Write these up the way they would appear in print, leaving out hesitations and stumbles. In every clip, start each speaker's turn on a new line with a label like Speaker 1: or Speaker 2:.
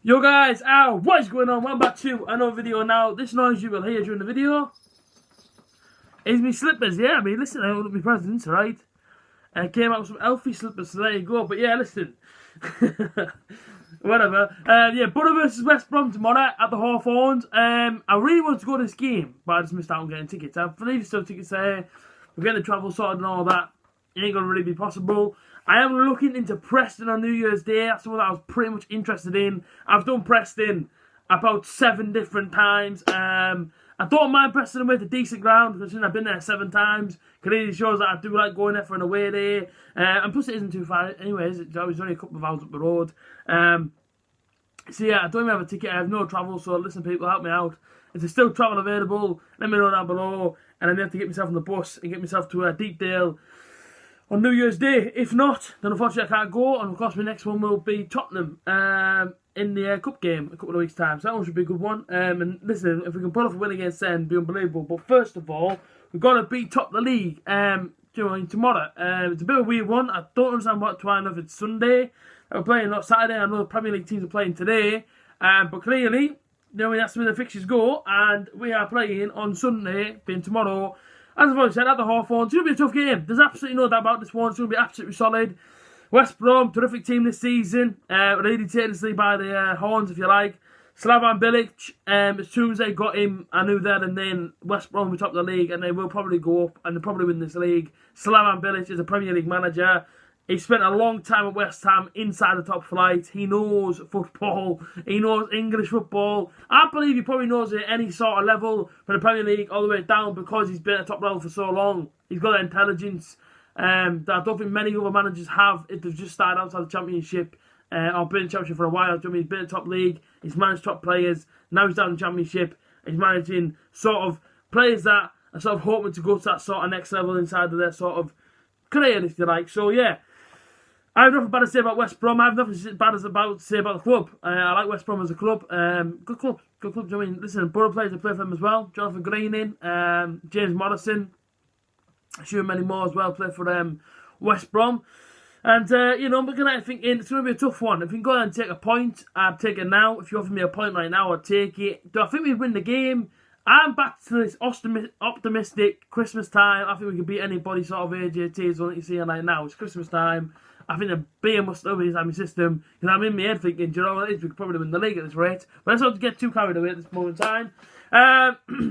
Speaker 1: Yo guys, what is going on? Welcome back to another video now. This noise you will hear during the video is me slippers. Yeah, I mean, listen, I opened up my presents, right? And I came out with some Elfie slippers, so there you go. But yeah, listen. Whatever. Yeah, Borough versus West Brom tomorrow at the Hawthorns. I really wanted to go to this game, but I just missed out on getting tickets. I believe still tickets there. We're getting the travel sorted and all that. It ain't going to really be possible. I am looking into Preston on New Year's Day. That's something that I was pretty much interested in. I've done Preston about 7 different times. I don't mind Preston away to decent ground because I've been there 7 times. Clearly shows that I do like going there for an away day. And plus it isn't too far anyways. It's only a couple of hours up the road. So yeah, I don't even have a ticket. I have no travel. So listen, people, help me out. If there's still travel available, let me know down below. And I may have to get myself on the bus and get myself to Deepdale on New Year's Day. If not, then unfortunately I can't go. And of course my next one will be Tottenham in the Cup game a couple of weeks' time. So that one should be a good one. And listen, if we can pull off a win against them, it'd be unbelievable. But first of all, we've got to beat top of the league tomorrow. It's a bit of a weird one. I don't understand why if it's Sunday. We're playing not Saturday. I know the Premier League teams are playing today. But clearly, that's where the fixtures go. And we are playing on Sunday, being tomorrow, as I've already said, at the Hawthorns. It's going to be a tough game. There's absolutely no doubt about this one. It's going to be absolutely solid. West Brom, terrific team this season. Really taken to by the horns, if you like. Slavan Bilic, as soon as they got him, I knew there and then West Brom were top of the league and they will probably go up and they'll probably win this league. Slavan Bilic is a Premier League manager. He spent a long time at West Ham inside the top flight. He knows football. He knows English football. I believe he probably knows it at any sort of level from the Premier League all the way down because he's been at top level for so long. He's got that intelligence that I don't think many other managers have if they've just started outside the Championship or been in the Championship for a while. He's been in the top league. He's managed top players. Now he's down in the Championship. He's managing sort of players that are sort of hoping to go to that sort of next level inside of their sort of career, if you like. So, yeah. I have nothing bad to say about West Brom. I have nothing bad to say about the club. I like West Brom as a club. Good club. Good club. I mean, listen, Borough players play for them as well. Jonathan Greening, James Morrison, I'm sure many more as well play for West Brom. And, I'm looking at it thinking it's going to be a tough one. If you can go there and take a point, I'd take it now. If you offer me a point right now, I'd take it. Do I think we'd win the game? I'm back to this optimistic Christmas time. I think we can beat anybody sort of A.J.T. is what you see right now. It's Christmas time. I think the beer must have inside my system because I'm in my head thinking, do you know what it is? We could probably win the league at this rate. But let's not get too carried away at this moment in time.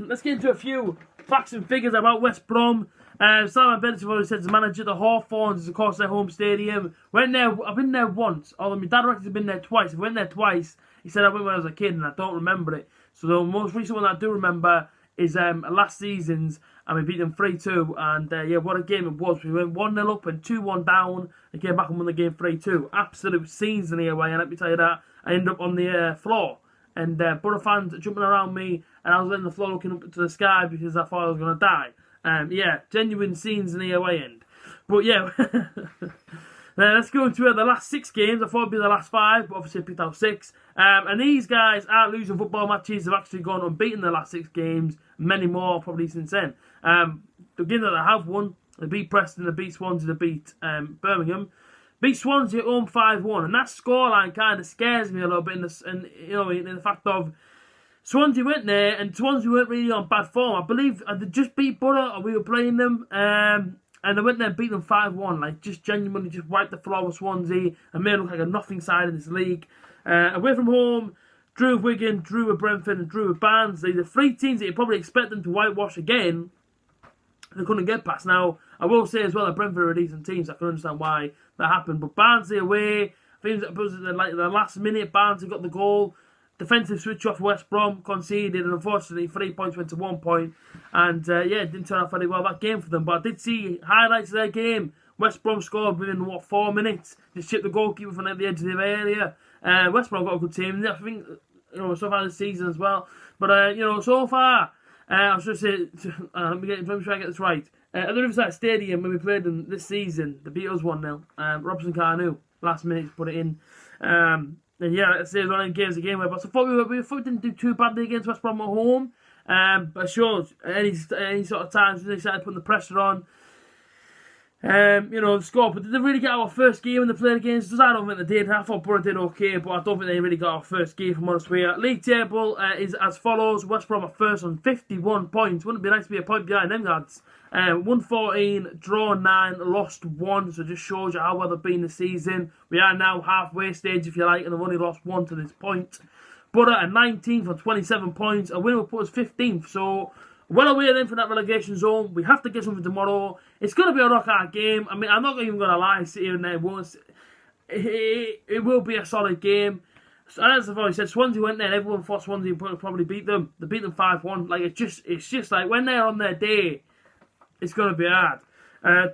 Speaker 1: Let's get into a few facts and figures about West Brom. Simon Bennett, I've already said, is the manager. The Hawthorns is, of course, their home stadium. I've been there once, although my dad reckons I've been there twice. I went there twice. He said I went when I was a kid and I don't remember it. So the most recent one I do remember is last season's, and we beat them 3-2, and what a game it was. We went 1-0 up and 2-1 down, and came back and won the game 3-2. Absolute scenes in the away, and let me tell you that, I ended up on the floor, and Borough fans jumping around me, and I was on the floor looking up to the sky because I thought I was going to die. Genuine scenes in the away end. But yeah, let's go into the last 6 games. I thought it'd be the last 5, but obviously I picked out 6. And these guys aren't losing football matches. They've actually gone unbeaten the last 6 games. Many more probably since then. The game that they have won, they beat Preston, they beat Swansea, they beat Birmingham. Beat Swansea at home 5-1. And that scoreline kind of scares me a little bit in the fact of Swansea went there and Swansea weren't really on bad form. I believe they just beat Borough or we were playing them. And they went there and beat them 5-1. Like, just genuinely just wiped the floor with Swansea and made it look like a nothing side in this league. Away from home, drew with Wigan, drew with Brentford, and drew with Barnsley. The 3 teams that you probably expect them to whitewash again, they couldn't get past. Now, I will say as well that Brentford are a decent team, so I can understand why that happened. But Barnsley away, I think it was like the last minute, Barnsley got the goal. Defensive switch off West Brom, conceded, and unfortunately 3 points went to 1 point. And it didn't turn out very well that game for them. But I did see highlights of their game. West Brom scored within 4 minutes. Just chipped the goalkeeper from the edge of the area. West Brom got a good team. I think so far this season as well. But so far, I was just say, let me try and get this right. At the Riverside Stadium when we played them this season, they beat us 1-0. Robson Carnew last minute to put it in. And let's say it was one of the games again. But I thought we didn't do too badly against West Brom at home. But it shows any sort of times when they started putting the pressure on. The score. But did they really get our first game when they played against us? I don't think they did. I thought Borough did okay, but I don't think they really got our first game, from honest with you. League table is as follows. West Brom are first on 51 points. Wouldn't it be nice to be a point behind them, lads? 114, draw 9, lost 1. So just shows you how well they've been this season. We are now halfway stage, if you like, and they've only lost 1 to this point. Borough are 19th on 27 points. A win will put us 15th. So well away then from that relegation zone. We have to get something tomorrow. It's going to be a knockout game. I mean, I'm not even going to lie, sit here and there. It will be a solid game. So, as I've always said, Swansea went there and everyone thought Swansea would probably beat them. They beat them 5-1. Like, it's just like when they're on their day, it's going to be hard.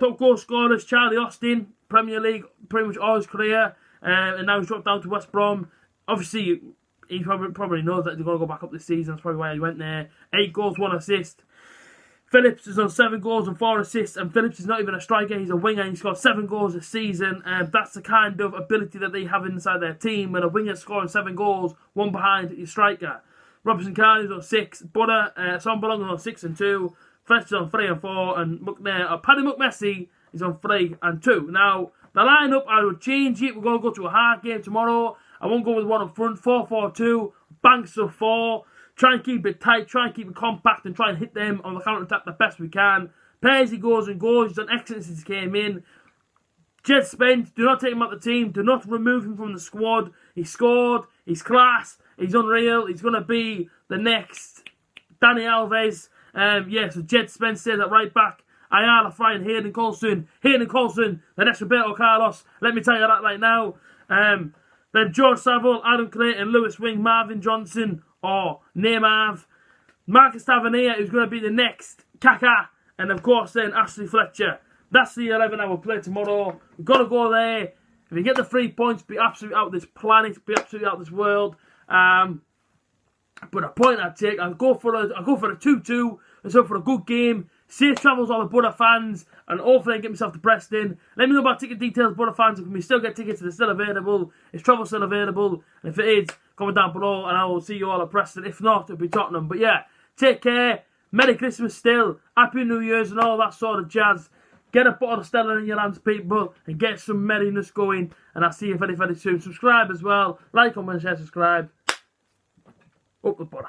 Speaker 1: Top goal scorers, Charlie Austin, Premier League, pretty much all his career. And now he's dropped down to West Brom. Obviously, he probably knows that they're going to go back up this season. That's probably why he went there. 8 goals, 1 assist. Phillips is on 7 goals and 4 assists. And Phillips is not even a striker. He's a winger. He's scored 7 goals this season. That's the kind of ability that they have inside their team. When a winger scoring 7 goals, 1 behind your striker. Robinson Carney's on 6. Butter, Son Belong on 6 and 2. Fletcher's on 3 and 4. And Paddy McMessi is on 3 and 2. Now, the lineup, I would change it. We're going to go to a hard game tomorrow. I won't go with one up front. 4-4-2. Banks of 4. Try and keep it tight. Try and keep it compact. And try and hit them on the counter-attack the best we can. Pearsie goes and goes. He's done excellent since he came in. Jed Spence, do not take him out of the team. Do not remove him from the squad. He scored. He's class. He's unreal. He's going to be the next Danny Alves. So Jed Spence stays at right back. Ayala, Fry and Hayden Coulson. Hayden Coulson, the next Roberto Carlos. Let me tell you that right now. Then George Saville, Adam Clayton, Lewis Wing, Marvin Johnson, or Neymar. Marcus Tavernier, who's going to be the next Kaka. And of course then Ashley Fletcher. That's the 11 I will play tomorrow. We've got to go there. If we get the 3 points, be absolutely out of this planet, be absolutely out of this world. But a point I'd take, I'll go for a 2-2. Let's hope for a good game. Safe travels all the Butter fans, and hopefully I can get myself to Preston. Let me know about ticket details, Butter fans. If we still get tickets, they're still available. Is travel still available? And if it is, comment down below, and I will see you all at Preston. If not, it'll be Tottenham. But yeah, take care. Merry Christmas still. Happy New Year's and all that sort of jazz. Get a bottle of Stella in your hands, people, and get some merriness going. And I'll see you very, very soon. Subscribe as well. Like, comment, share, subscribe. Up the Butter.